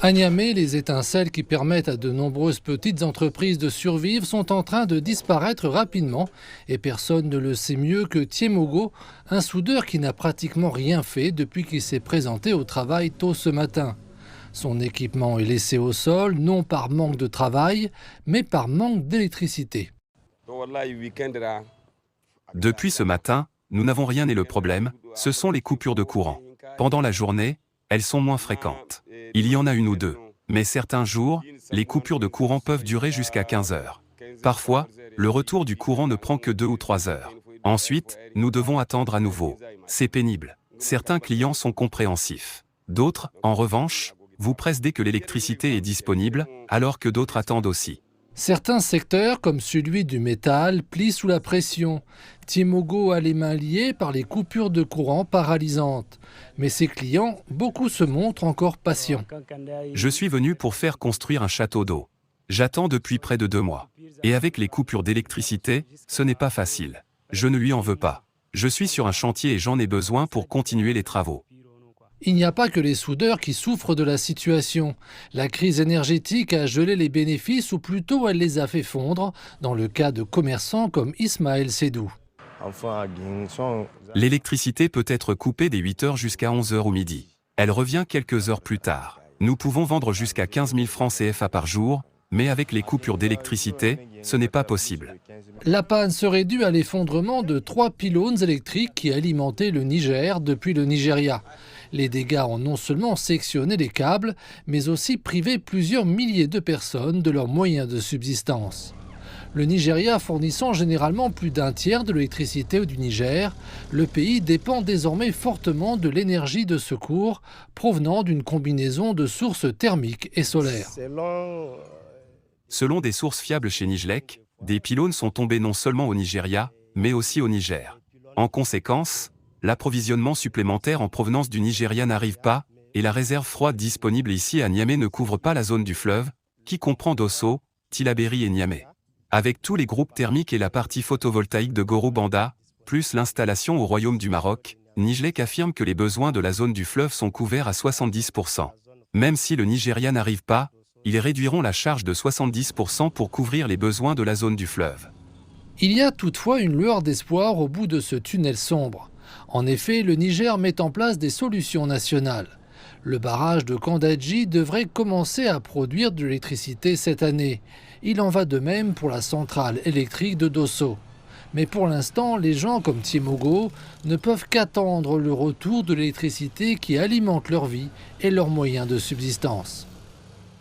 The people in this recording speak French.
À Niamey, les étincelles qui permettent à de nombreuses petites entreprises de survivre sont en train de disparaître rapidement et personne ne le sait mieux que Tiemogo, un soudeur qui n'a pratiquement rien fait depuis qu'il s'est présenté au travail tôt ce matin. Son équipement est laissé au sol, non par manque de travail, mais par manque d'électricité. Depuis ce matin, nous n'avons rien et le problème, ce sont les coupures de courant. Pendant la journée, elles sont moins fréquentes. Il y en a une ou deux. Mais certains jours, les coupures de courant peuvent durer jusqu'à 15 heures. Parfois, le retour du courant ne prend que 2 ou 3 heures. Ensuite, nous devons attendre à nouveau. C'est pénible. Certains clients sont compréhensifs. D'autres, en revanche, vous pressent dès que l'électricité est disponible, alors que d'autres attendent aussi. Certains secteurs, comme celui du métal, plient sous la pression. Tiemogo a les mains liées par les coupures de courant paralysantes. Mais ses clients, beaucoup se montrent encore patients. Je suis venu pour faire construire un château d'eau. J'attends depuis près de 2 mois. Et avec les coupures d'électricité, ce n'est pas facile. Je ne lui en veux pas. Je suis sur un chantier et j'en ai besoin pour continuer les travaux. Il n'y a pas que les soudeurs qui souffrent de la situation. La crise énergétique a gelé les bénéfices ou plutôt elle les a fait fondre, dans le cas de commerçants comme Ismaël Sédou. L'électricité peut être coupée dès 8 heures jusqu'à 11 heures au midi. Elle revient quelques heures plus tard. Nous pouvons vendre jusqu'à 15 000 francs CFA par jour, mais avec les coupures d'électricité, ce n'est pas possible. La panne serait due à l'effondrement de 3 pylônes électriques qui alimentaient le Niger depuis le Nigeria. Les dégâts ont non seulement sectionné les câbles, mais aussi privé plusieurs milliers de personnes de leurs moyens de subsistance. Le Nigeria fournissant généralement plus d'un tiers de l'électricité du Niger, le pays dépend désormais fortement de l'énergie de secours provenant d'une combinaison de sources thermiques et solaires. Selon des sources fiables chez Nijlek, des pylônes sont tombés non seulement au Nigeria, mais aussi au Niger. En conséquence, l'approvisionnement supplémentaire en provenance du Nigeria n'arrive pas, et la réserve froide disponible ici à Niamey ne couvre pas la zone du fleuve, qui comprend Dosso, Tillabéri et Niamey. Avec tous les groupes thermiques et la partie photovoltaïque de Goro-Banda, plus l'installation au Royaume du Maroc, Nijlek affirme que les besoins de la zone du fleuve sont couverts à 70%. Même si le Nigeria n'arrive pas, ils réduiront la charge de 70% pour couvrir les besoins de la zone du fleuve. Il y a toutefois une lueur d'espoir au bout de ce tunnel sombre. En effet, le Niger met en place des solutions nationales. Le barrage de Kandadji devrait commencer à produire de l'électricité cette année. Il en va de même pour la centrale électrique de Dosso. Mais pour l'instant, les gens comme Tiemogo ne peuvent qu'attendre le retour de l'électricité qui alimente leur vie et leurs moyens de subsistance.